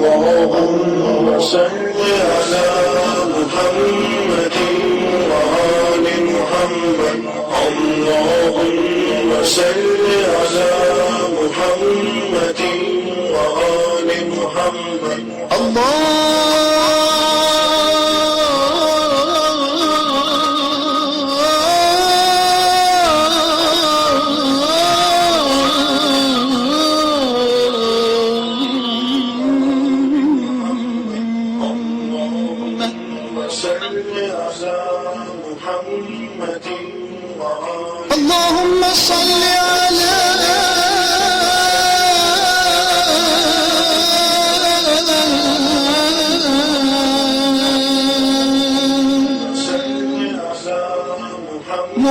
اللهم صل على محمد وآل محمد. اللهم صل على محمد وآل محمد. اللهم صل على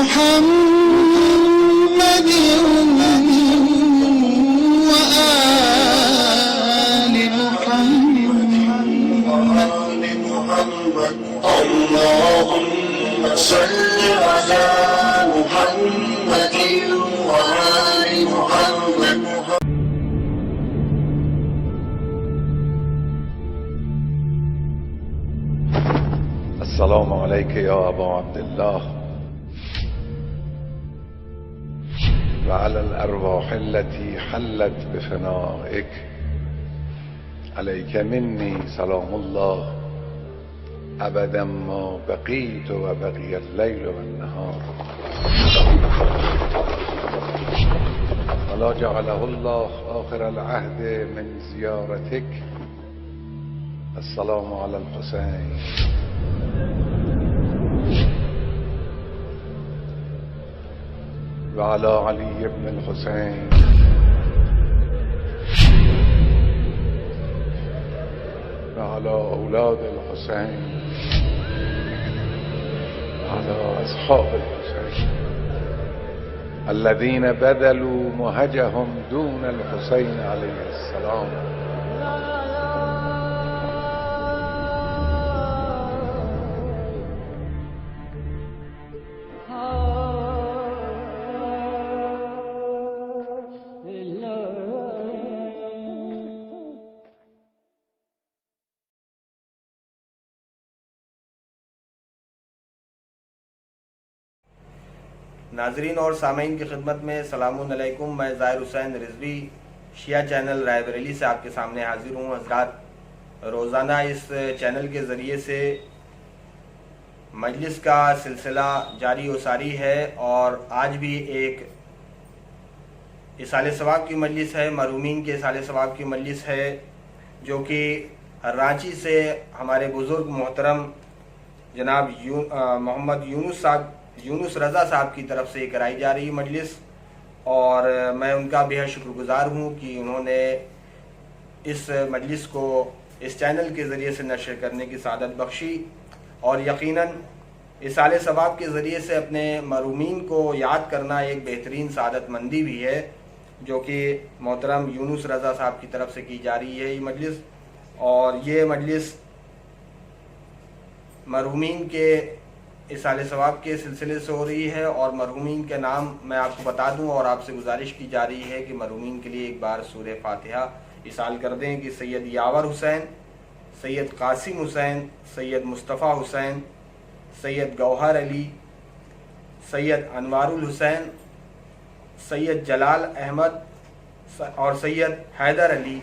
محمد وآل محمد. اللهم صل على محمد وآل محمد. السلام عليك يا أبا عبد الله وعلى الأرواح التي حلت بفنائك. عليك مني سلام الله أبدا ما بقيت وبقي الليل والنهار، ولا جعله الله آخر العهد من زيارتك. السلام على الحسين وعلى علي بن الحسين وعلى أولاد الحسين وعلى أصحاب الحسين الذين بذلوا مهجهم دون الحسين عليه السلام. ناظرین اور سامعین کی خدمت میں سلام علیکم. میں ظاہر حسین رضوی شیعہ چینل رائے بریلی سے آپ کے سامنے حاضر ہوں. حضرات، روزانہ اس چینل کے ذریعے سے مجلس کا سلسلہ جاری و ساری ہے، اور آج بھی ایک اصالِ ثواب کی مجلس ہے، مرحومین کے اصالِ ثواب کی مجلس ہے، جو کہ رانچی سے ہمارے بزرگ محترم جناب محمد یونس رضا صاحب کی طرف سے کرائی جا رہی مجلس، اور میں ان کا بے حد شکر گزار ہوں کہ انہوں نے اس مجلس کو اس چینل کے ذریعے سے نشر کرنے کی سعادت بخشی، اور یقیناً اصالِ ثواب کے ذریعے سے اپنے مرحومین کو یاد کرنا ایک بہترین سعادت مندی بھی ہے، جو کہ محترم یونس رضا صاحب کی طرف سے کی جا رہی ہے یہ مجلس. اور یہ مجلس مرحومین کے اصالِ ثواب کے سلسلے سے ہو رہی ہے، اور مرحومین کے نام میں آپ کو بتا دوں، اور آپ سے گزارش کی جا رہی ہے کہ مرحومین کے لیے ایک بار سورہ فاتحہ اصال کر دیں کہ سید یاور حسین، سید قاسم حسین، سید مصطفیٰ حسین، سید گوہر علی، سید انوار الحسین، سید جلال احمد اور سید حیدر علی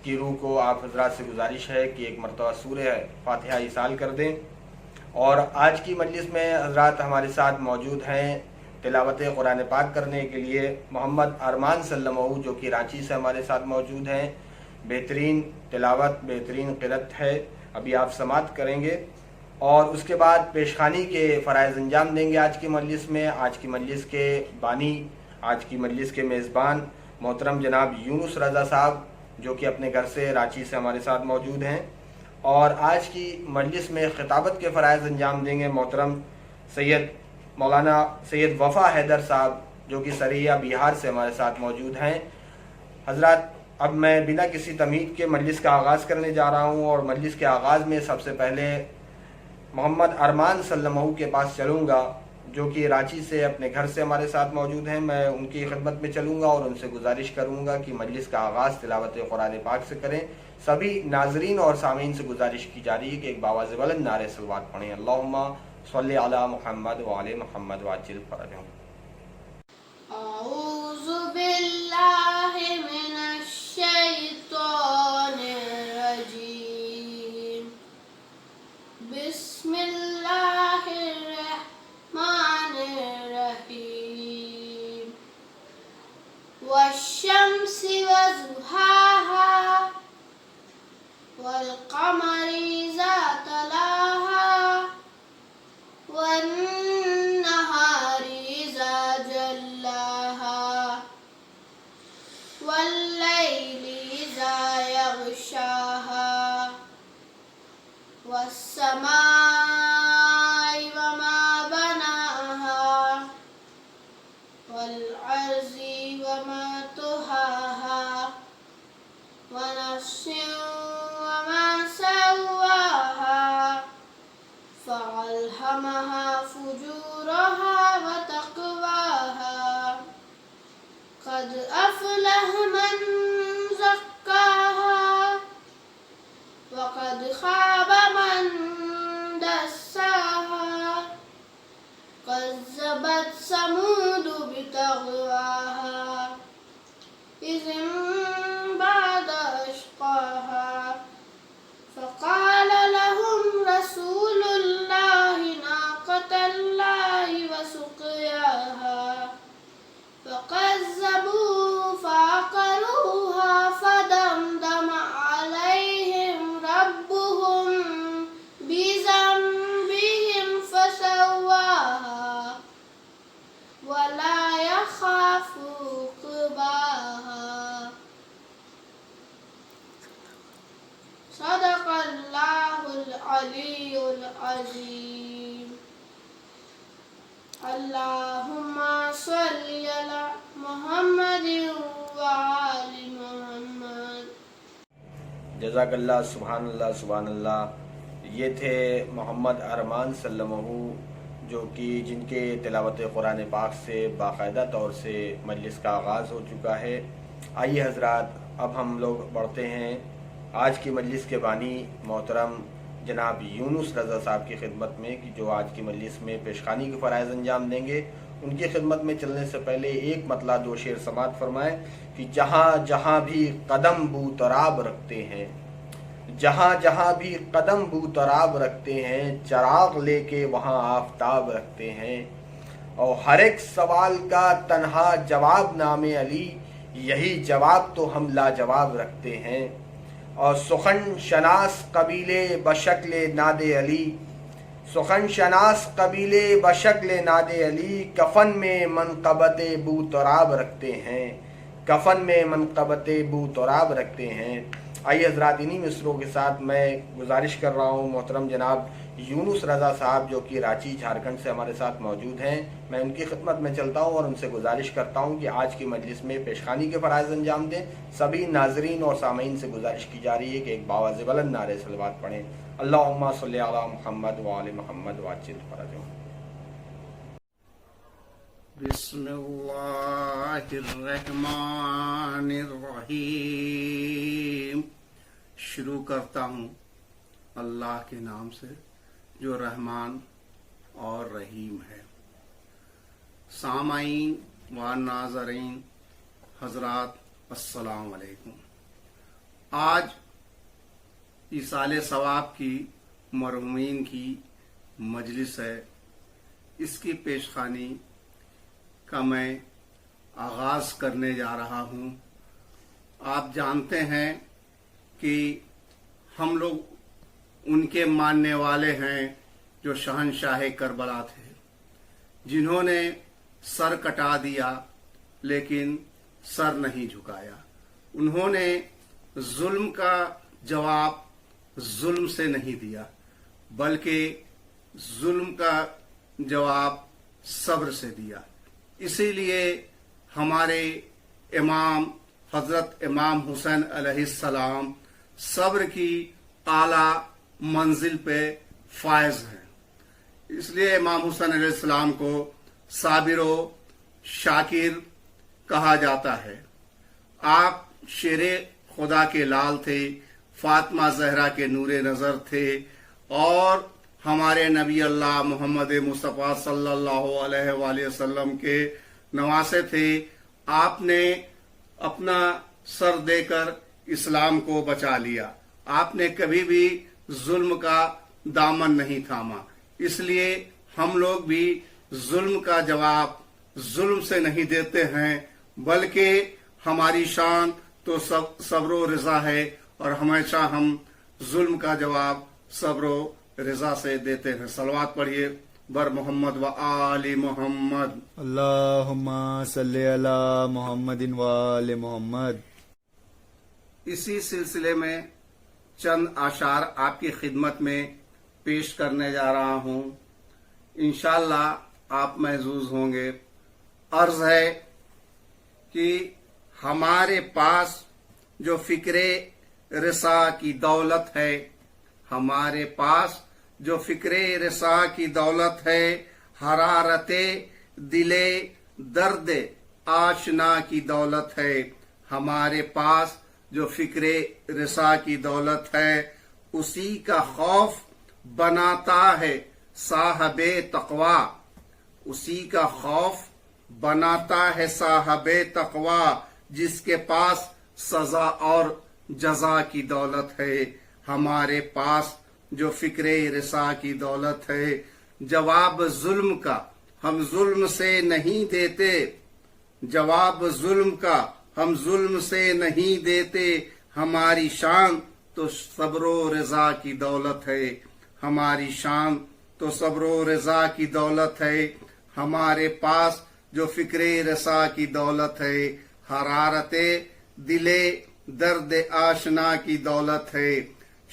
کی روح کو آپ حضرات سے گزارش ہے کہ ایک مرتبہ سورہ فاتحہ اصال کر دیں. اور آج کی مجلس میں حضرات ہمارے ساتھ موجود ہیں تلاوت قرآن پاک کرنے کے لیے محمد ارمان سلمہ، جو کہ رانچی سے ہمارے ساتھ موجود ہیں. بہترین تلاوت، بہترین قرأت ہے، ابھی آپ سماعت کریں گے، اور اس کے بعد پیشخانی کے فرائض انجام دیں گے آج کی مجلس میں. آج کی مجلس کے بانی، آج کی مجلس کے میزبان محترم جناب یونس رضا صاحب، جو کہ اپنے گھر سے رانچی سے ہمارے ساتھ موجود ہیں. اور آج کی مجلس میں خطابت کے فرائض انجام دیں گے محترم مولانا سید وفا حیدر صاحب، جو کہ سریہ بہار سے ہمارے ساتھ موجود ہیں. حضرات، اب میں بنا کسی تمہید کے مجلس کا آغاز کرنے جا رہا ہوں، اور مجلس کے آغاز میں سب سے پہلے محمد ارمان سلمہ کے پاس چلوں گا، جو کہ راچی سے اپنے گھر سے ہمارے ساتھ موجود ہیں. میں ان کی خدمت میں چلوں گا اور ان سے گزارش کروں گا کہ مجلس کا آغاز تلاوت قرآن پاک سے کریں. سبھی ناظرین اور سامعین سے گزارش کی جا رہی ہے کہ ایک باواز بلند نعرہ صلوات پڑھیں. اللہم صلی علی محمد وعلی محمد وعجل فرجہم. اعوذ باللہ من الشیطان الرجیم. بسم اللہ الرحمن الرحیم. والشمس وضحاها والقمر اذا تلاها والنهار اذا جلاها والليل اذا يغشاها والسماء وما بناها والأرض وما طحاها ونفس وما سواها فألهمها فجورها وتقواها. قد أفلح من زكاها وقد خاب من دساها. كذبت ثمود بطغواها إذ انبعث أشقاها فقال لهم رسول الله ناقة الله وسقياها فكذبوه فعقروها فدمدم عليهم ربهم بذنبهم فسواها ولا يخاف عقباها. صدق اللہ العلی العظیم. اللہم صلی علی محمد وآل محمد. جزاک اللہ. سبحان اللہ سبحان اللہ. یہ تھے محمد ارمان سلمہ جو کہ جن کے تلاوت قرآن پاک سے باقاعدہ طور سے مجلس کا آغاز ہو چکا ہے. آئیے حضرات اب ہم لوگ بڑھتے ہیں آج کی مجلس کے بانی محترم جناب یونس رضا صاحب کی خدمت میں کہ جو آج کی مجلس میں پیشخانی کے فرائض انجام دیں گے. ان کی خدمت میں چلنے سے پہلے ایک مطلع دو شعر سماعت فرمائیں کہ جہاں جہاں بھی قدم بو تراب رکھتے ہیں جہاں جہاں بھی قدم بو تراب رکھتے ہیں چراغ لے کے وہاں آفتاب رکھتے ہیں اور ہر ایک سوال کا تنہا جواب نام علی یہی جواب تو ہم لاجواب رکھتے ہیں اور سخن شناس قبیلے بشکل ناد علی سخن شناس قبیلے بشکل ناد علی کفن میں منقبت بو تراب رکھتے ہیں کفن میں منقبت بو تراب رکھتے ہیں. آئیے حضرات انہی مصروں کے ساتھ میں گزارش کر رہا ہوں محترم جناب یونس رضا صاحب جو کہ راچی جھارکھنڈ سے ہمارے ساتھ موجود ہیں. میں ان کی خدمت میں چلتا ہوں اور ان سے گزارش کرتا ہوں کہ آج کی مجلس میں پیشخانی کے فرائض انجام دیں. سبھی ناظرین اور سامعین سے گزارش کی جا رہی ہے کہ ایک باواز بلند نعرہ صلوات پڑھیں. اللہم صلی علی محمد وعلی محمد وعجل فرجہم. بسم اللہ الرحمن الرحیم. شروع کرتا ہوں اللہ کے نام سے جو رحمان اور رحیم ہے. سامعین و ناظرین حضرات السلام علیکم. آج ایصال ثواب کی مرحومین کی مجلس ہے. اس کی پیشخانی کا میں آغاز کرنے جا رہا ہوں. آپ جانتے ہیں کہ ہم لوگ ان کے ماننے والے ہیں جو شہنشاہ کربلا تھے جنہوں نے سر کٹا دیا لیکن سر نہیں جھکایا. انہوں نے ظلم کا جواب ظلم سے نہیں دیا بلکہ ظلم کا جواب صبر سے دیا. اسی لیے ہمارے امام حضرت امام حسین علیہ السلام صبر کی اعلیٰ منزل پہ فائز ہیں. اس لیے امام حسین علیہ السلام کو صابر و شاکر کہا جاتا ہے۔ آپ شیر خدا کے لال تھے، فاطمہ زہرا کے نور نظر تھے، اور ہمارے نبی اللہ محمد مصطفیٰ صلی اللہ علیہ وآلہ وسلم کے نواسے تھے۔ آپ نے اپنا سر دے کر اسلام کو بچا لیا۔ آپ نے کبھی بھی ظلم کا دامن نہیں تھاما۔ اس لیے ہم لوگ بھی ظلم کا جواب ظلم سے نہیں دیتے ہیں، بلکہ ہماری شان تو صبر و رضا ہے، اور ہمیشہ ہم ظلم کا جواب صبر و رضا سے دیتے ہیں۔ صلوات پڑھیے بر محمد و آل محمد۔ اللہم صلی علی محمد و آل محمد۔ اسی سلسلے میں چند اشعار آپ کی خدمت میں پیش کرنے جا رہا ہوں، انشاءاللہ آپ محظوظ ہوں گے۔ عرض ہے کہ ہمارے پاس جو فکر رسا کی دولت ہے، ہمارے پاس جو فکر رسا کی دولت ہے، حرارت دل درد آشنا کی دولت ہے۔ ہمارے پاس جو فکر رسا کی دولت ہے، اسی کا خوف بناتا ہے صاحب تقوی، اسی کا خوف بناتا ہے صاحب تقوی، جس کے پاس سزا اور جزا کی دولت ہے۔ ہمارے پاس جو فکر رسا کی دولت ہے، جواب ظلم کا ہم ظلم سے نہیں دیتے، جواب ظلم کا ہم ظلم سے نہیں دیتے۔ ہماری شان تو صبر و رضا کی دولت ہے، ہماری شان تو صبر و رضا کی دولت ہے۔ ہمارے پاس جو فکر رسا کی دولت ہے، حرارت دل درد آشنا کی دولت ہے۔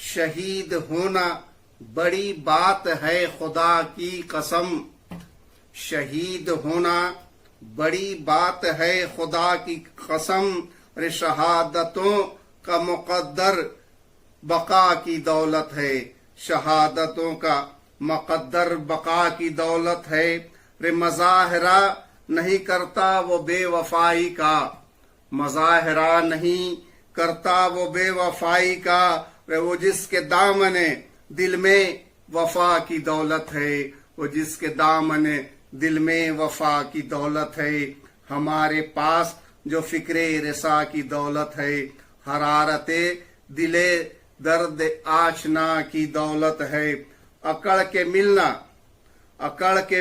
شہید ہونا بڑی بات ہے خدا کی قسم، شہید ہونا بڑی بات ہے خدا کی قسم، شہادتوں کا مقدر بقا کی دولت ہے، شہادتوں کا مقدر بقا کی دولت ہے۔ مظاہرہ نہیں کرتا وہ بے وفائی کا، مظاہرہ نہیں کرتا وہ بے وفائی کا، وہ جس کے دامن دل میں وفا کی دولت ہے، وہ جس کے دامن دل میں وفا کی دولت ہے۔ ہمارے پاس جو فکر رسا کی دولت ہے، حرارت دل درد آشنا کی دولت ہے۔ اکڑ کے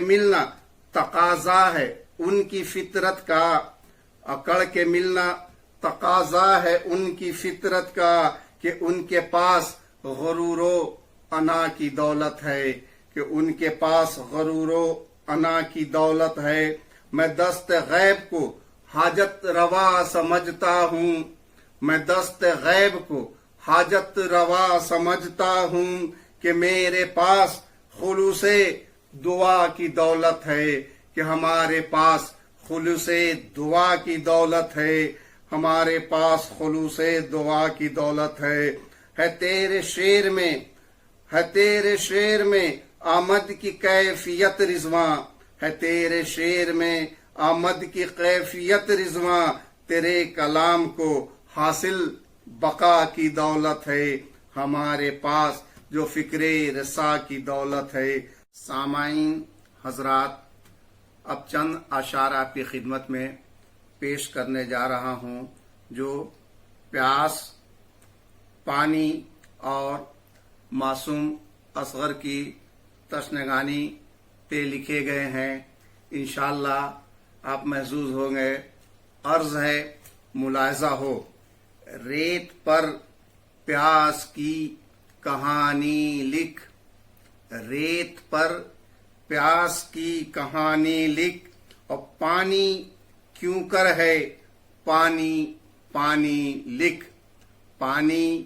ملنا تقاضا ہے ان کی فطرت کا، اکڑ کے ملنا تقاضا ہے ان کی فطرت کا، کہ ان کے پاس غرور و انا کی دولت ہے، کہ ان کے پاس غرور و انا کی دولت ہے۔ میں دست غیب کو حاجت روا سمجھتا ہوں، میں دست غیب کو حاجت روا سمجھتا ہوں، کہ میرے پاس خلوص دعا کی دولت ہے، کہ ہمارے پاس خلوص دعا کی دولت ہے، ہمارے پاس خلوص دعا کی دولت ہے تیرے شعر میں آمد کی کیفیت رضواں، ہے تیرے شعر میں آمد کی کیفیت رضواں، تیرے کلام کو حاصل بقا کی دولت ہے۔ ہمارے پاس جو فکر رسا کی دولت ہے۔ سامعین حضرات، اب چند اشعار آپ کی خدمت میں پیش کرنے جا رہا ہوں، جو پیاس، پانی اور معصوم اصغر کی تشنگانی پہ لکھے گئے ہیں۔ انشاءاللہ آپ محظوظ ہوں گے۔ عرض ہے، ملاحظہ ہو، ریت پر پیاس کی کہانی لکھ، ریت پر پیاس کی کہانی لکھ، اور پانی کیوں کر ہے پانی پانی لکھ، پانی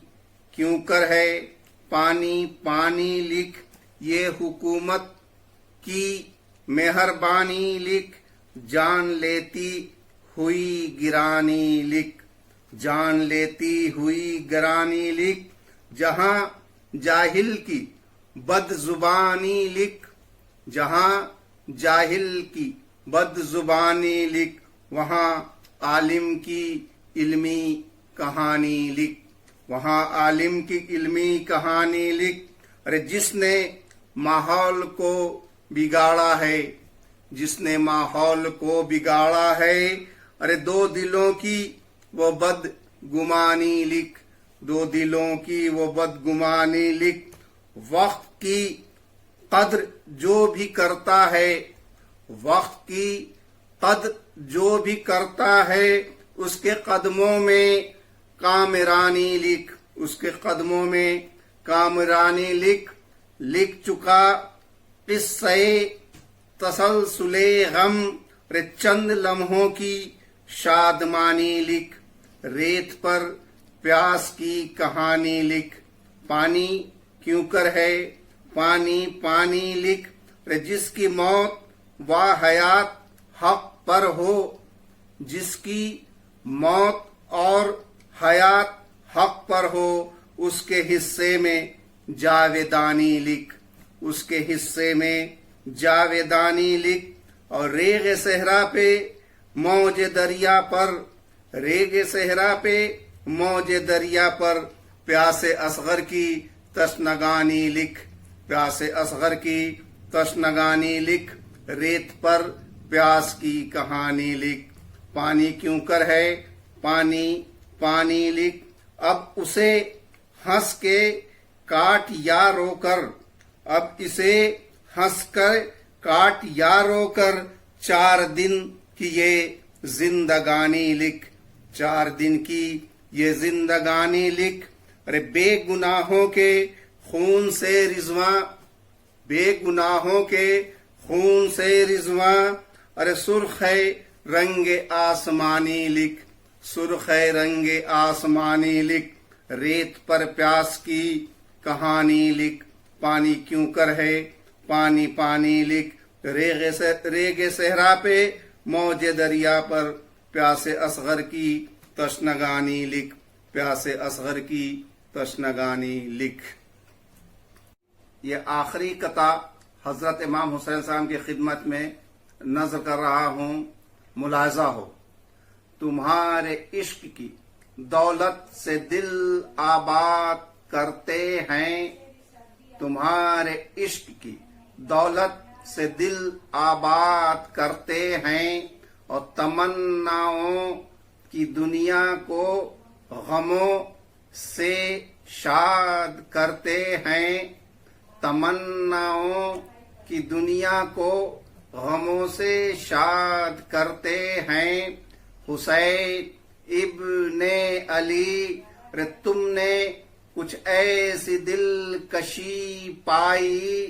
کیوں کر ہے پانی پانی لکھ، یہ حکومت کی مہربانی لکھ، جان لیتی ہوئی گرانی لکھ، جان لیتی ہوئی گرانی لکھ، جہاں جاہل کی بد زبانی لکھ، جہاں جاہل کی بد زبانی لکھ، وہاں عالم کی علمی کہانی لکھ، وہاں عالم کی علمی کہانی لکھ۔ ارے جس نے ماحول کو بگاڑا ہے، جس نے ماحول کو بگاڑا ہے، ارے دو دلوں کی وہ بد گمانی لکھ، دو دلوں کی وہ بد گمانی لکھ۔ وقت کی قدر جو بھی کرتا ہے، وقت کی قدر جو بھی کرتا ہے، اس کے قدموں میں کامرانی لکھ، اس کے قدموں میں کامرانی لکھ۔ لکھ چکا قصہ تسلسل غم، رے چند لمحوں کی شادمانی لکھ۔ ریت پر پیاس کی کہانی لکھ، پانی کیوں کر ہے پانی پانی لکھ۔ رے جس کی موت و حیات حق پر ہو، جس کی موت اور حیات حق پر ہو، اس کے حصے میں جاویدانی لکھ، اس کے حصے میں جاویدانی لکھ۔ اور ریگ صحرا پہ موج دریا پر، ریگ صحرا پہ موج دریا پر پیاس اصغر کی تشنگانی لکھ، پیاس اصغر کی تشنگانی لکھ۔ ریت پر پیاس کی کہانی لکھ، پانی کیوں کر ہے پانی پانی لکھ۔ اب اسے ہنس کے کاٹ یا رو کر، اب اسے ہنس کر کاٹ یا رو کر، 4 دن کی یہ زندگانی لکھ، 4 دن کی یہ زندگانی لکھ۔ ارے بے گناہوں کے خون سے رضواں، بے گناہوں کے خون سے رضواں، ارے سرخ ہے رنگ آسمانی لکھ، سرخ ہے رنگ آسمانی لکھ۔ ریت پر پیاس کی کہانی لکھ، پانی کیوں کر ہے پانی پانی لکھ۔ ریگ صحرا پہ موج دریا پر پیاس اصغر کی تشنگانی لکھ، پیاس اصغر کی تشنگانی لکھ۔ یہ آخری قطع حضرت امام حسین صاحب کی خدمت میں نظر کر رہا ہوں، ملاحظہ ہو۔ تمہارے عشق کی دولت سے دل آباد کرتے ہیں، تمہارے عشق کی دولت سے دل آباد کرتے ہیں، اور تمناؤں کی دنیا کو غموں سے شاد کرتے ہیں، تمناؤں کی دنیا کو غموں سے شاد کرتے ہیں۔ حسین ابن علی، رے تم نے کچھ ایسی دلکشی پائی،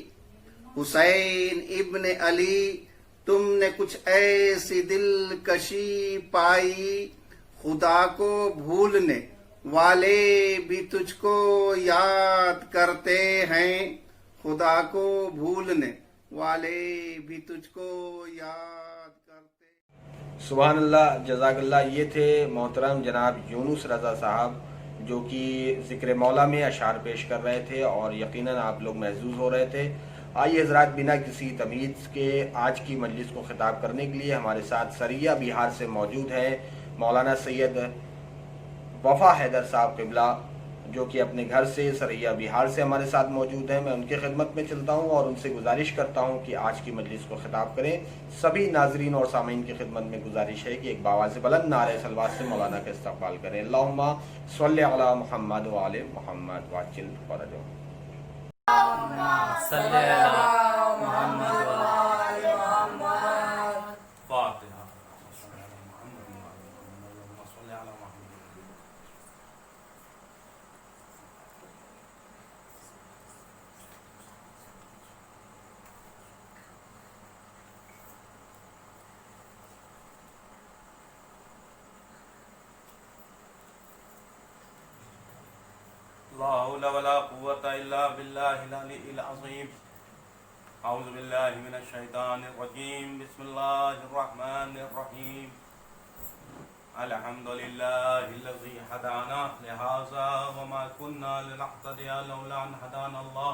حسین ابن علی تم نے کچھ ایسی دلکشی پائی، خدا کو بھولنے والے بھی تجھ کو یاد کرتے ہیں، خدا کو بھولنے والے بھی تجھ کو یاد کرتے ہیں۔ سبحان اللہ، جزاک اللہ۔ یہ تھے محترم جناب یونس رضا صاحب، جو کہ ذکر مولا میں اشعار پیش کر رہے تھے، اور یقیناً آپ لوگ محظوظ ہو رہے تھے۔ آئیے حضرات، بنا کسی تمہید کے آج کی مجلس کو خطاب کرنے کے لیے ہمارے ساتھ سریہ بہار سے موجود ہیں مولانا سید وفا حیدر صاحب قبلہ، جو کہ اپنے گھر سے سریہ بہار سے ہمارے ساتھ موجود ہیں۔ میں ان کے خدمت میں چلتا ہوں اور ان سے گزارش کرتا ہوں کہ آج کی مجلس کو خطاب کریں۔ سبھی ناظرین اور سامعین کی خدمت میں گزارش ہے کہ ایک باواز بلند نعرہ صلوات سے مولانا کا استقبال کریں۔ اللہم صلی علی محمد وآل محمد وعجل فرجہم۔ لا حول ولا قوة إلا بالله العلي العظيم. أعوذ بالله من الشيطان الرجيم. بسم الله الرحمن الرحيم. الحمد لله الذي هدانا لهذا وما كنا لنهتدي لولا أن هدانا الله.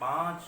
5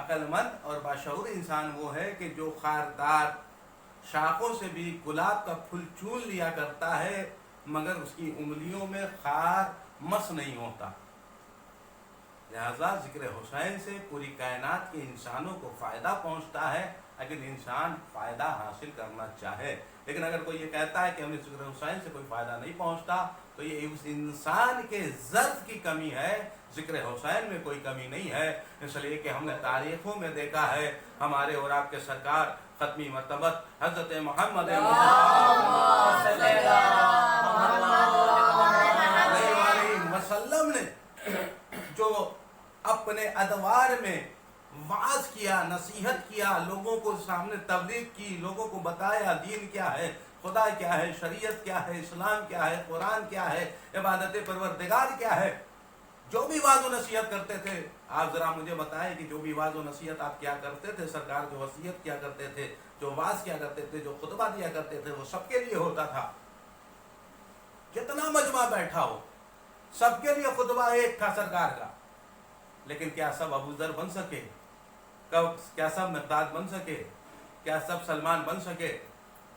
عقل مند اور باشعور انسان وہ ہے کہ جو خاردار شاخوں سے بھی گلاب کا پھول چون لیا کرتا ہے مگر اس کی انگلیوں میں خار مس نہیں ہوتا۔ لہذا ذکر حسین سے پوری کائنات کے انسانوں کو فائدہ پہنچتا ہے اگر انسان فائدہ حاصل کرنا چاہے۔ لیکن اگر کوئی یہ کہتا ہے کہ ہمیں ذکر حسین سے کوئی فائدہ نہیں پہنچتا تو یہ اس انسان کے ظرف کی کمی ہے، ذکر حسین میں کوئی کمی نہیں ہے۔ اس لیے کہ ہم نے تاریخوں میں دیکھا ہے ہمارے اور آپ کے سرکار ختمی مرتبت حضرت محمد وسلم نے جو اپنے ادوار میں وعظ کیا، نصیحت کیا، لوگوں کو سامنے تبلیغ کی، لوگوں کو بتایا دین کیا ہے، خدا کیا ہے، شریعت کیا ہے، اسلام کیا ہے، قرآن کیا ہے، عبادت پروردگار کیا ہے، جو بھی وعظ و نصیحت کرتے تھے آپ ذرا مجھے بتائیں کہ جو بھی وعظ و نصیحت آپ کیا کرتے تھے، سرکار جو وصیت کیا کرتے تھے، جو وعظ کیا کرتے تھے، جو خطبہ دیا کرتے تھے، وہ سب کے لیے ہوتا تھا۔ جتنا مجمع بیٹھا ہو سب کے لیے خطبہ ایک تھا سرکار کا، لیکن کیا سب ابو ذر بن سکے؟ کیا سب مقداد بن سکے؟ کیا سب سلمان بن سکے؟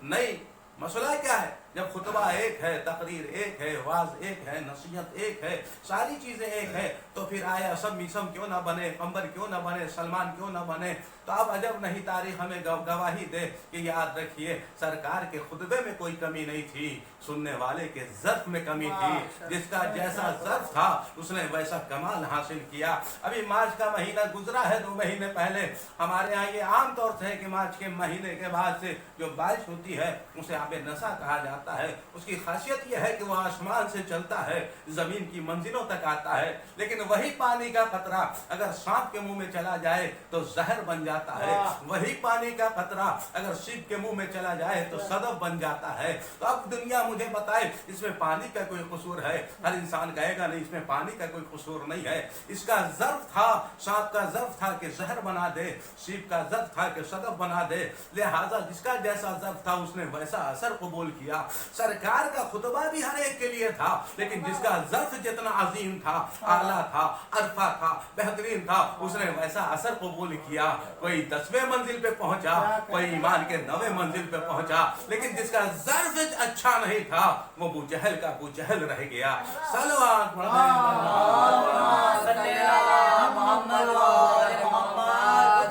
نہیں۔ مسئلہ کیا ہے؟ جب خطبہ ایک ہے، تقریر ایک ہے، واعظ ایک ہے، نصیحت ایک ہے، ساری چیزیں ایک ہے، تو پھر آیا سب میسم کیوں نہ بنے، قمر کیوں نہ بنے، سلمان کیوں نہ بنے؟ تو اب عجب نہیں تاریخ ہمیں گواہی دے کہ یاد رکھیے سرکار کے خطبے میں کوئی کمی نہیں تھی، سننے والے کے ظرف میں کمی تھی۔ جس کا جیسا ظرف تھا اس نے ویسا کمال حاصل کیا۔ ابھی مارچ کا مہینہ گزرا ہے 2 مہینے پہلے، ہمارے یہاں یہ عام طور سے ہے کہ مارچ کے مہینے کے بعد سے جو بارش ہوتی ہے اسے آب نسا کہا جاتا ہے۔ اس کی خاصیت یہ ہے کہ وہ آسمان سے چلتا ہے، زمین کی منزلوں تک آتا ہے، لیکن وہی پانی کا قطرہ اگر سانپ کے منہ میں چلا جائے تو زہر بن جاتا ہے، وہی پانی کا قطرہ اگر سیپ کے منہ میں چلا جائے تو صدف بن جاتا ہے۔ تو اب دنیا مجھے بتائے اس میں پانی کا کوئی قصور ہے؟ ہر انسان کہے گا نہیں اس میں پانی کا کوئی قصور نہیں ہے۔ اس کا ظرف تھا، سانپ کا ظرف تھا کہ زہر بنا دے، سیپ کا ظرف تھا کہ صدف بنا دے، لہذا جس کا جیسا ظرف تھا اس نے ویسا اثر قبول کیا۔ سرکار کا خطبہ بھی ہر ایک کے لیے تھا، لیکن جس کا ظرف جتنا عظیم تھا، اعلیٰ تھا، عرفہ تھا، بہترین تھا، اس نے ویسا اثر قبول کیا۔ کوئی 10ویں منزل پہ پہنچا، کوئی ایمان کے 9ویں منزل پہ پہنچا، لیکن جس کا ظرف اچھا نہیں تھا وہ ابو جہل کا ابو جہل رہ گیا۔ صلوات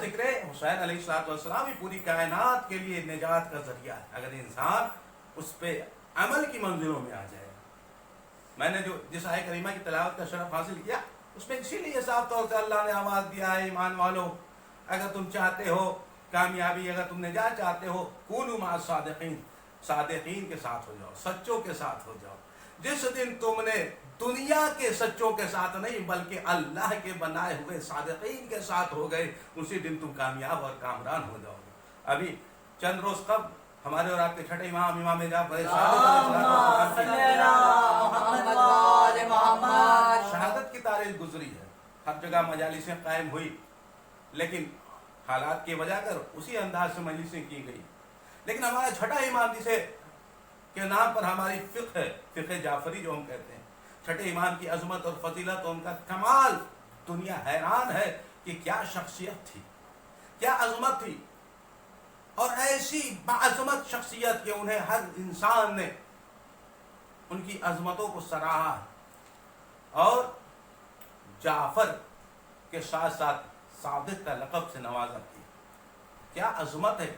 ذکر حسین علیہ السلام ہی پوری کائنات کے لیے نجات کا ذریعہ ہے اگر انسان اس پہ عمل کی منزلوں میں آ جائے۔ میں نے جو جس آیت کریمہ کی تلاوت کا شرف حاصل کیا اس میں اسی لیے صاف طور سے اللہ نے آواز دیا ہے ایمان والو اگر تم چاہتے ہو کامیابی، اگر تم نجات چاہتے ہو، کونوا مع الصادقین، صادقین کے ساتھ ہو جاؤ، سچوں کے ساتھ ہو جاؤ۔ جس دن تم نے دنیا کے سچوں کے ساتھ نہیں بلکہ اللہ کے بنائے ہوئے صادقین کے ساتھ ہو گئے، اسی دن تم کامیاب اور کامران ہو جاؤ گے۔ ابھی چند روز قبل ہمارے اور آپ کے چھٹے امام جعفر شہادت کی تاریخ گزری ہے، ہر جگہ مجالسیں قائم ہوئی، لیکن حالات کی وجہ کر اسی انداز سے مجلسیں کی گئی۔ لیکن ہمارا چھٹا امام جسے کے نام پر ہماری فقہ ہے، فقہ جعفری جو ہم کہتے ہیں، چھٹے امام کی عظمت اور فضیلت اور ان کا کمال، دنیا حیران ہے کہ کیا شخصیت تھی، کیا عظمت تھی، اور ایسی باعظمت شخصیت کہ انہیں ہر انسان نے ان کی عظمتوں کو سراہا اور جعفر کے ساتھ ساتھ صادق کا لقب سے نوازا کیا۔ کیا عظمت ہے،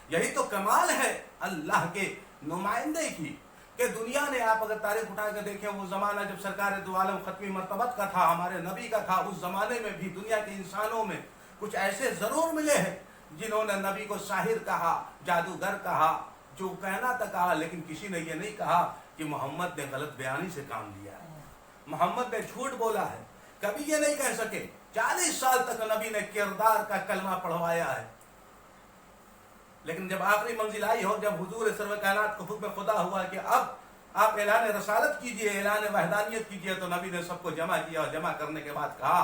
یہی تو کمال ہے اللہ کے نمائندے کی کہ دنیا نے، آپ اگر تاریخ اٹھا کے دیکھیں وہ زمانہ جب سرکار دو عالم ختمی مرتبت کا تھا، ہمارے نبی کا تھا، اس زمانے میں بھی دنیا کے انسانوں میں کچھ ایسے ضرور ملے ہیں جنہوں نے نبی کو ساحر کہا، جادوگر کہا، جو کہنا تھا کہا، لیکن کسی نے یہ نہیں کہا کہ محمد نے غلط بیانی سے کام لیا ہے، محمد نے جھوٹ بولا ہے۔ کبھی یہ نہیں کہہ سکے۔ 40 سال تک نبی نے کردار کا کلمہ پڑھوایا ہے، لیکن جب آخری منزل آئی ہو، جب حضور سرور کائنات کو حکم خدا ہوا کہ اب آپ اعلان رسالت کیجئے، اعلان وحدانیت کیجئے، تو نبی نے سب کو جمع کیا اور جمع کرنے کے بعد کہا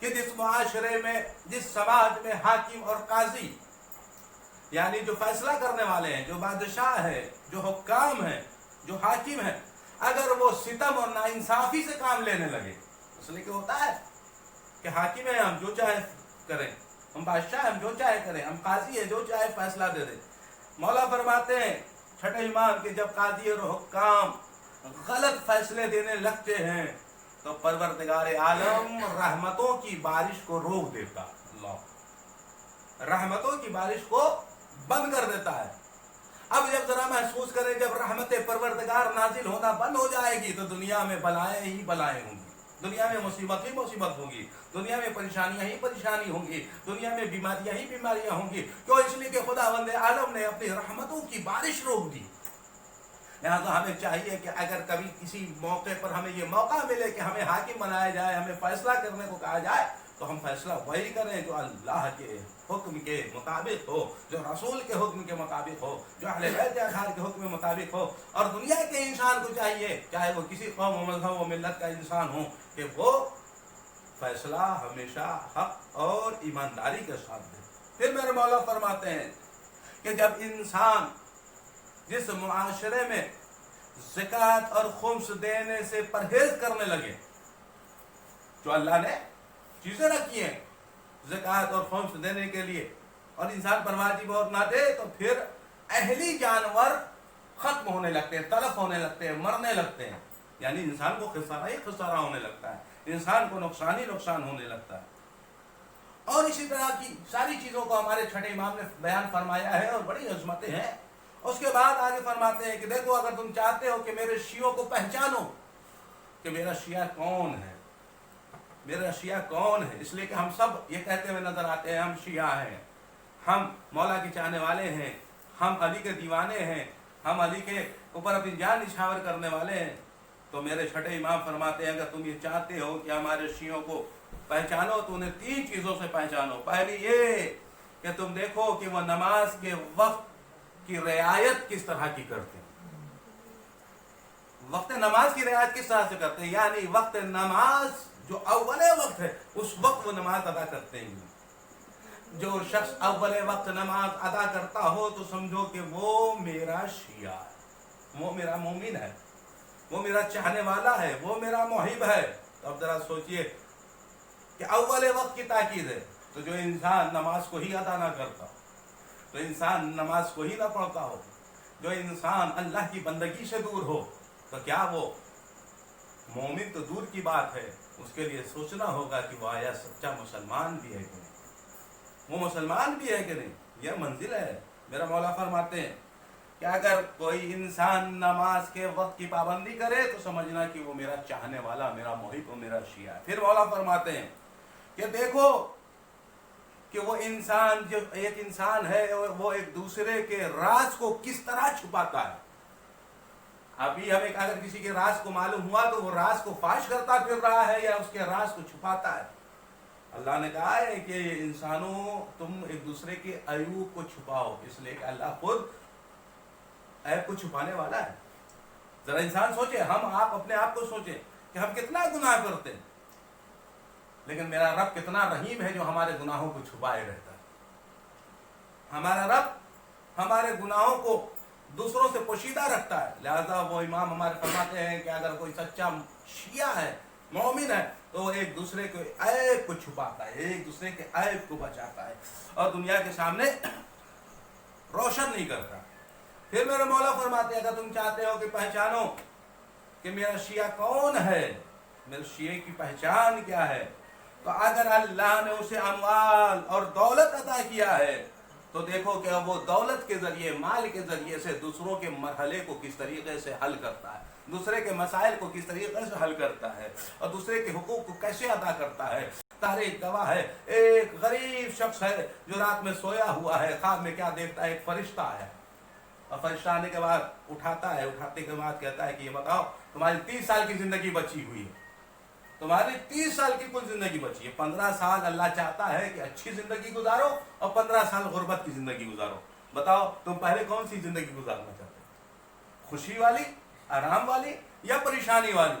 کہ جس معاشرے میں، جس سماج میں حاکم اور قاضی یعنی جو فیصلہ کرنے والے ہیں، جو بادشاہ ہے، جو حکام ہیں، جو حاکم ہیں، اگر وہ ستم اور ناانصافی سے کام لینے لگے، اس لیے کہ ہوتا ہے کہ حاکم ہیں ہم جو چاہے کریں، ہم بادشاہ ہیں ہم جو چاہے کریں، ہم قاضی ہیں جو چاہے فیصلہ دے دیں. مولا فرماتے ہیں چھٹے امام کہ جب قاضی اور حکام غلط فیصلے دینے لگتے ہیں تو پروردگار عالم رحمتوں کی بارش کو روک دیتا، اللہ رحمتوں کی بارش کو بند کر دیتا ہے. اب جب ذرا محسوس کریں جب رحمت پروردگار نازل ہونا بند ہو جائے گی تو دنیا میں بلائیں ہی بلائیں ہوں گی، دنیا میں مصیبت ہی مصیبت ہوگی، دنیا میں پریشانیاں ہی پریشانی ہوں گی، دنیا میں بیماریاں ہی بیماریاں ہوں گی. کیوں؟ اس لیے کہ خداوند عالم نے اپنی رحمتوں کی بارش روک دی. لہٰذا ہمیں چاہیے کہ اگر کبھی کسی موقع پر ہمیں یہ موقع ملے کہ ہمیں حاکم بنایا جائے، ہمیں فیصلہ کرنے کو کہا جائے، تو ہم فیصلہ وہی کریں جو اللہ کے حکم کے مطابق ہو، جو رسول کے حکم کے مطابق ہو، جو اہل بیت اطہار کے حکم کے مطابق ہو. اور دنیا کے انسان کو چاہیے، چاہے وہ کسی قوم و مذہب و ملت کا انسان ہو، کہ وہ فیصلہ ہمیشہ حق اور ایمانداری کے ساتھ دے. پھر میرے مولا فرماتے ہیں کہ جب انسان جس معاشرے میں زکوٰۃ اور خمس دینے سے پرہیز کرنے لگے، جو اللہ نے چیزیں رکھی ہیں زکوٰۃ اور خمس دینے کے لیے، اور انسان پر واجب اور نہ دے، تو پھر اہلی جانور ختم ہونے لگتے ہیں، تلف ہونے لگتے ہیں، مرنے لگتے ہیں. یعنی انسان کو خسارہ ہی خسارہ ہونے لگتا ہے، انسان کو نقصان ہی نقصان ہونے لگتا ہے. اور اسی طرح کی ساری چیزوں کو ہمارے چھٹے امام نے بیان فرمایا ہے اور بڑی عظمتیں ہیں. اس کے بعد آگے فرماتے ہیں کہ دیکھو اگر تم چاہتے ہو کہ میرے شیعوں کو پہچانو کہ میرا شیعہ کون ہے، میرا شیعہ کون ہے، اس لیے کہ ہم سب یہ کہتے ہوئے نظر آتے ہیں ہم شیعہ ہیں، ہم مولا کے چاہنے والے ہیں، ہم علی کے دیوانے ہیں، ہم علی کے اوپر اپنی جان نچھاور کرنے والے ہیں. تو میرے چھٹے امام فرماتے ہیں اگر تم یہ چاہتے ہو کہ ہمارے شیعوں کو پہچانو تو انہیں 3 چیزوں سے پہچانو. پہلی یہ کہ تم دیکھو کہ وہ نماز کے وقت کی رعایت کس طرح کی کرتے ہیں، وقت نماز کی رعایت کس طرح سے کرتے ہیں، یعنی وقت نماز جو اول وقت ہے اس وقت وہ نماز ادا کرتے ہیں. جو شخص اول وقت نماز ادا کرتا ہو تو سمجھو کہ وہ میرا شیعہ ہے، وہ میرا مومن ہے، وہ میرا چاہنے والا ہے، وہ میرا محب ہے. تو اب ذرا سوچئے کہ اول وقت کی تاکید ہے، تو جو انسان نماز کو ہی ادا نہ کرتا، تو انسان نماز کو ہی نہ پڑھتا ہو، جو انسان اللہ کی بندگی سے دور ہو، تو کیا وہ مومن تو دور کی بات ہے، اس کے لیے سوچنا ہوگا کہ وہ آیا سچا مسلمان بھی ہے کہ نہیں، وہ مسلمان بھی ہے کہ نہیں. یہ منزل ہے. میرا مولا فرماتے ہیں کہ اگر کوئی انسان نماز کے وقت کی پابندی کرے تو سمجھنا کہ وہ میرا چاہنے والا، میرا محب و میرا شیعہ ہے. پھر مولا فرماتے ہیں کہ دیکھو کہ وہ انسان جو ایک انسان ہے وہ ایک دوسرے کے راز کو کس طرح چھپاتا ہے. ابھی ہمیں اگر کسی کے راز کو معلوم ہوا تو وہ راز کو فاش کرتا پھر رہا ہے یا اس کے راز کو چھپاتا ہے. اللہ نے کہا ہے کہ انسانوں تم ایک دوسرے کے عیوب کو چھپاؤ، اس لیے کہ اللہ خود عیب کو چھپانے والا ہے. ذرا انسان سوچے، ہم آپ اپنے آپ کو سوچیں کہ ہم کتنا گناہ کرتے ہیں، لیکن میرا رب کتنا رحیم ہے جو ہمارے گناہوں کو چھپائے رہتا ہے. ہمارا رب ہمارے گناہوں کو دوسروں سے پوشیدہ رکھتا ہے. لہذا وہ امام ہمارے فرماتے ہیں کہ اگر کوئی سچا شیعہ ہے، مومن ہے، تو وہ ایک دوسرے کے عیب کو چھپاتا ہے، ایک دوسرے کے عیب کو بچاتا ہے اور دنیا کے سامنے روشن نہیں کرتا. پھر میرے مولا فرماتے ہیں اگر تم چاہتے ہو کہ پہچانو کہ میرا شیعہ کون ہے، میرے شیعہ کی پہچان کیا ہے، تو اگر اللہ نے اسے اموال اور دولت عطا کیا ہے تو دیکھو کہ وہ دولت کے ذریعے، مال کے ذریعے سے دوسروں کے مرحلے کو کس طریقے سے حل کرتا ہے، دوسرے کے مسائل کو کس طریقے سے حل کرتا ہے اور دوسرے کے حقوق کو کیسے ادا کرتا ہے. تاریخ گواہ ہے، ایک غریب شخص ہے جو رات میں سویا ہوا ہے، خواب میں کیا دیکھتا ہے، ایک فرشتہ آیا اور فرشتہ آنے کے بعد اٹھاتا ہے، اٹھاتے کے بعد کہتا ہے کہ یہ بتاؤ تمہاری 30 سال کی زندگی بچی ہوئی ہے، تمہاری 30 سال کی کل زندگی بچی ہے. 15 سال اللہ چاہتا ہے کہ اچھی زندگی گزارو اور 15 سال غربت کی زندگی گزارو. بتاؤ تم پہلے کون سی زندگی گزارنا چاہتے ہو، خوشی والی، آرام والی یا پریشانی والی؟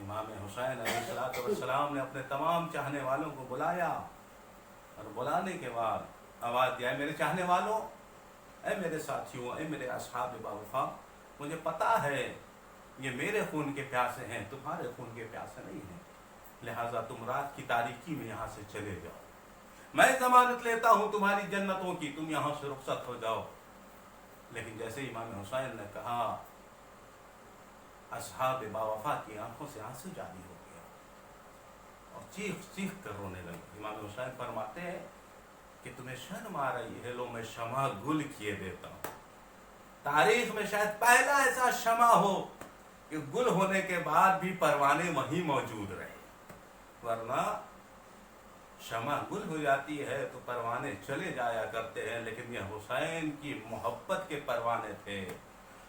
امام حسین علیہ السلام نے اپنے تمام چاہنے والوں کو بلایا اور بلانے کے بعد آواز دیا، اے میرے چاہنے والوں، اے میرے ساتھیوں، اے میرے اصحاب باوفا، مجھے پتا ہے یہ میرے خون کے پیاسے ہیں، تمہارے خون کے پیاسے نہیں ہیں، لہٰذا تم رات کی تاریکی میں یہاں سے چلے جاؤ، میں ضمانت لیتا ہوں تمہاری جنتوں کی، تم یہاں سے رخصت ہو جاؤ۔ لیکن جیسے امام حسین نے کہا، اصحاب باوفا کی آنکھوں سے آنسو جاری ہو گیا اور چیخ چیخ کر رونے لگے۔ امام حسین فرماتے ہیں کہ تمہیں شرم آ رہی ہے، لو میں شمع گل کیے دیتا ہوں۔ تاریخ میں شاید پہلا ایسا شمع ہو کہ گل ہونے کے بعد بھی پروانے وہیں موجود رہے، ورنہ شمع گل ہو جاتی ہے تو پروانے چلے جایا کرتے ہیں، لیکن یہ حسین کی محبت کے پروانے تھے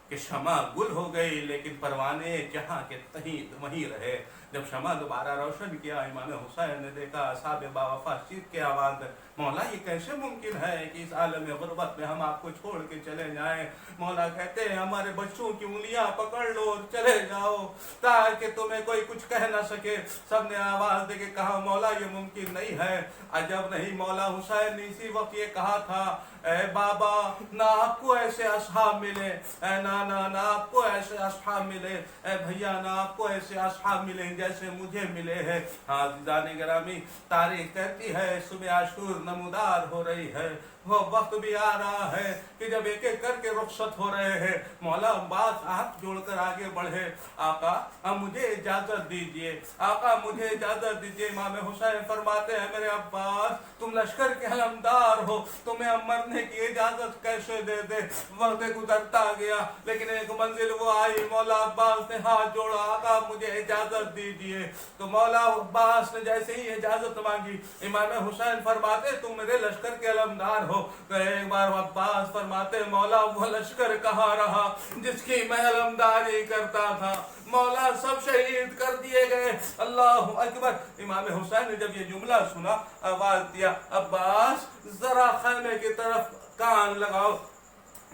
کہ شمع گل ہو گئی لیکن پروانے جہاں کے تہیں وہیں رہے۔ جب شمع دوبارہ روشن کیا، امام حسین نے دیکھا اصحاب باوفا چیخ کے آواز میں، مولا یہ کیسے ممکن ہے کہ اس عالم غربت میں ہم آپ کو چھوڑ کے چلے جائیں؟ مولا کہتے ہیں ہمارے بچوں کی انگلیاں پکڑ لو اور چلے جاؤ تاکہ تمہیں کوئی کچھ کہہ نہ سکے۔ سب نے آواز دے کے کہا مولا یہ ممکن نہیں ہے۔ عجب نہیں، مولا حسین نے اسی وقت یہ کہا تھا، اے بابا نہ آپ کو ایسے اصحاب ملے، اے نانا نہ آپ کو ایسے اصحاب ملے، اے بھیا نہ آپ کو ایسے اصحاب ملیں جیسے مجھے ملے ہیں۔ ہاں عزیزان گرامی، تاریخ کہتی ہے صبح عاشور نمودار ہو رہی ہے، وہ وقت بھی آ رہا ہے کہ جب ایک ایک کر کے رخصت ہو رہے ہیں۔ مولا عباس ہاتھ جوڑ کر آگے بڑھے، آقا مجھے اجازت دیجئے، آقا مجھے اجازت دیجئے۔ امام حسین فرماتے ہیں میرے عباس تم لشکر کے علمدار ہو، تمہیں اب مرنے کی اجازت کیسے دے دے؟ وقت گزرتا گیا لیکن ایک منزل وہ آئی، مولا عباس نے ہاتھ جوڑا، آقا مجھے اجازت دیجئے۔ تو مولا عباس نے جیسے ہی اجازت مانگی، امام حسین فرماتے تم میرے لشکر کے علمدار ہو۔ ایک بار عباس فرماتے مولا وہ لشکر کہاں رہا جس کی میں علمداری کرتا تھا؟ مولا سب شہید کر دیے گئے، اللہ اکبر۔ امام حسین نے جب یہ جملہ سنا، آواز دیا عباس ذرا خیمے کی طرف کان لگاؤ،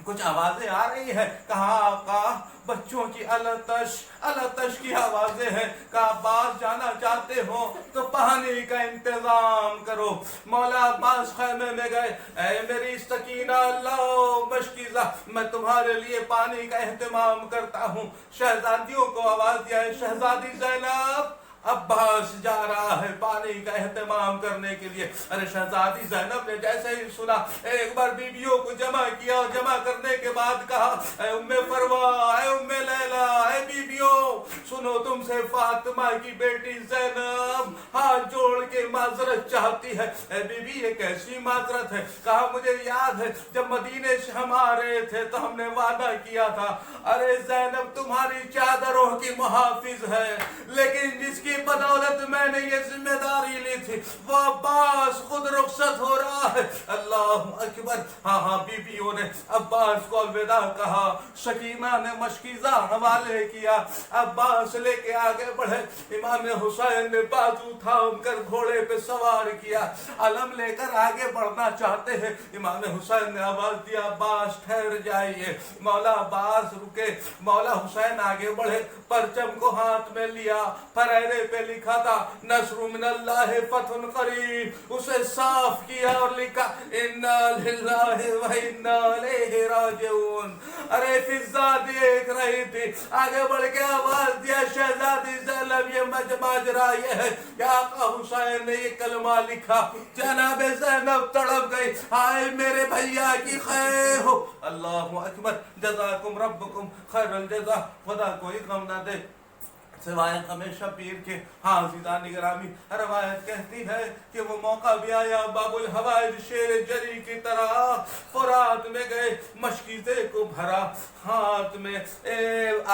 کچھ آوازیں آ رہی ہیں۔ کہا آقا بچوں کی التش کی آوازیں ہیں، کہا عباس جانا چاہتے ہو تو پانی کا انتظام کرو۔ مولا عباس خیمے میں گئے، اے میری سکینہ اللہ مشکیزہ میں تمہارے لیے پانی کا اہتمام کرتا ہوں۔ شہزادیوں کو آواز دیا ہے شہزادی زینب عباس جا رہا ہے پانی کا اہتمام کرنے کے لیے۔ ارے شہزادی زینب نے جیسے ہی سنا ایک بار بیویوں کو جمع کیا، جمع کرنے کے بعد کہا اے ام فروا، اے ام لیلا، اے بیویوں سنو، تم سے فاطمہ کی بیٹی زینب ہاتھ جوڑ کے معذرت چاہتی ہے۔ اے بیوی یہ کیسی معذرت ہے؟ کہا مجھے یاد ہے جب مدینے سے ہم آ رہے تھے تو ہم نے وعدہ کیا تھا، ارے زینب تمہاری چادروں کی محافظ ہے، لیکن جس کی بدولت میں نے یہ ذمہ داری لی تھی وہ عباس خود رخصت ہو رہا ہے۔ اللہ اکبر۔ ہاں بیویوں نے عباس کو الوداع کہا، سکینہ نے مشکیزہ حوالے کیا، عباس لے کے آگے بڑھے۔ امام حسین نے بازو تھام کر گھوڑے پہ سوار کیا، علم لے کر آگے بڑھنا چاہتے ہیں۔ امام حسین نے آواز دیا عباس ٹھہر جائیے۔ مولا عباس رکے، مولا حسین آگے بڑھے، پرچم کو ہاتھ میں لیا، پریرے پہ لکھا تھا نصر من اللہ فتح قریب، اسے صاف کیا اور لکھا انا للہ و انا الیہ راجعون۔ ارے فضا دیکھ رہی تھی، آگے بڑھ کے آواز دیا شہزادی زینب یہ ماجرا یہ ہے کہ آقا حسین نے یہ کلمہ لکھا۔ جناب زینب تڑپ گئی، ہائے میرے بھیا کی خیر ہو۔ اللہ اکبر۔ جزاکم ربکم خیر الجزا، خدا کوئی غم نہ دے سوائے ہمیں شبیر کے۔ ہاں عزیزان گرامی، روایت کہتی ہے کہ وہ موقع بھی آیا، باب الحوائج شیر جری کی طرح فرات میں گئے، مشکیزے کو بھرا، ہاتھ میں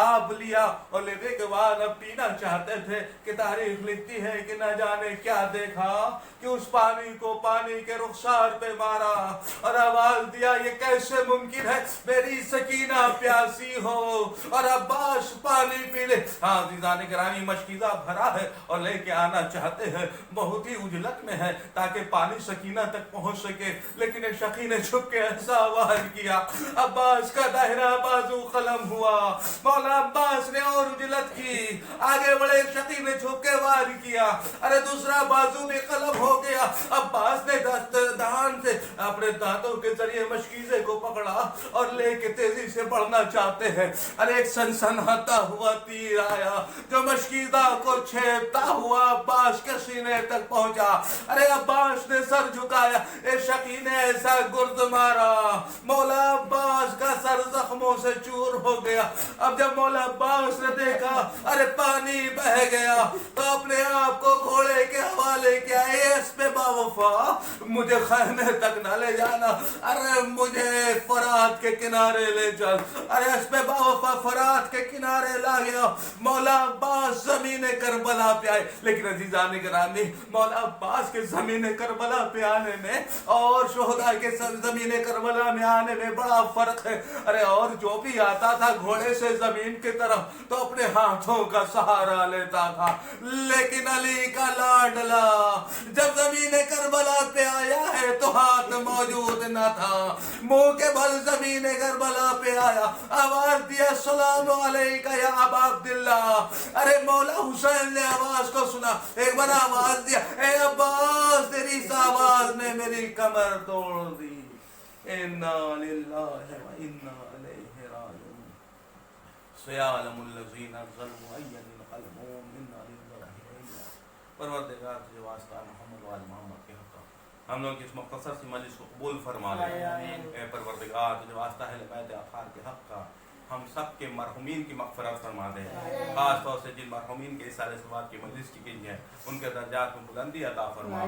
آب لیا اور لینے کے بعد اب پینا چاہتے تھے کہ تاریخ لکھتی ہے کہ نہ جانے کیا دیکھا کہ اس پانی کو پانی کے رخسار پہ مارا اور آواز دیا یہ کیسے ممکن ہے میری سکینہ پیاسی ہو اور عباس پانی پی لے۔ ہاں عزیزان عزیزان گرامی مشکیزہ بھرا ہے اور لے کے آنا چاہتے ہیں، بہت ہی اجلت میں ہے تاکہ پانی سکینہ تک پہنچ سکے، لیکن ایک شقی نے چھپ کے ایسا آواز کیا، عباس کا داہرہ بازو قلم ہوا، مولا عباس نے اور اجلت کی، آگے بڑے شقی نے چھپ کے وار کیا، ارے دوسرا بازو بھی قلم ہو گیا، عباس نے دہان سے اپنے دانتوں کے ذریعے مشکیزے کو پکڑا اور لے کے تیزی سے بڑھنا چاہتے ہیں، ارے ایک سنسناتا ہوا تیر آیا جو مشکیزہ کو چھیدتا ہوا عباس کے سینے تک پہنچا، ارے عباس نے سر جھکایا، ایک شقی نے ایسا گرد مارا، مولا عباس کا سر زخموں سے چور ہو گیا۔ اب جب مولا عباس نے دیکھا ارے پانی بہ گیا تو اپنے آپ کو گھوڑے کے حوالے کیا، اس پہ باوفا مجھے خیمے تک نہ لے جانا، ارے مجھے فرات کے کنارے لے چل، ارے اس پہ باوفا فرات کے کنارے لا گیا، مولا عباس زمین کربلا پہ آئے۔ لیکن عزیزان گرامی مولا عباس کے زمین کربلا پہ آنے میں اور شہداء کے زمین کربلا میں آنے میں بڑا فرق ہے، ارے اور جو بھی آتا تھا گھوڑے سے زمین کی طرف تو اپنے ہاتھوں کا سہارا لیتا تھا، لیکن علی کا لاڈلا جب زمین کربلا پہ آیا ہے تو ہاتھ موجود نہ تھا، منہ کے بل زمین کربلا پہ آیا، آواز دیا السلام علیکہ یا ابا عبداللہ، ارے مولا حسین نے آواز کو سنا، ایک بار آواز دیا اے عباس تیری اس آواز نے میری کمر توڑ دی، انا للہ و انا الیہ راجعون، سیعلم الذین ظلموا ای ينقلبون انا للہ و انا۔ پروردگار تجھے واسطہ محمد و آل محمد کے حق ہم لوگ اس مختصر سی مجلس کو قبول فرما لے، اے پروردگار تجھے واسطہ اہل بیت اطہار کے حق کا ہم سب کے مرحومین کی مغفرت فرما دے، خاص طور سے جن مرحومین کے اصالہ ثواب کی مجلس کی گئی ہے ان کے درجات میں بلندی عطا فرما،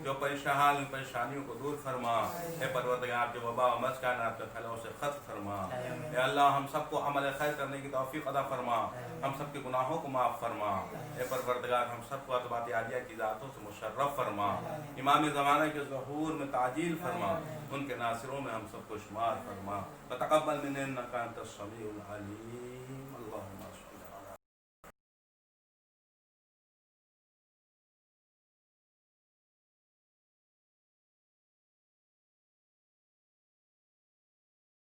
جو پریشان پریشانیوں کو دور فرما، اے پروردگار جو وبا و مرض کائنات میں پھیلاؤ سے ختم فرما، اے اللہ ہم سب کو عمل خیر کرنے کی توفیق عطا فرما، ہم سب کے گناہوں کو معاف فرما، اے پروردگار ہم سب کو عطبات عالیہ کی ذاتوں سے مشرف فرما، امام زمانہ کے ظہور میں تعجیل فرما، ان کے ناصروں میں ہم سب کو شمار فرما، فتقبل منا انک انت السمیع العلیم، اللہم صل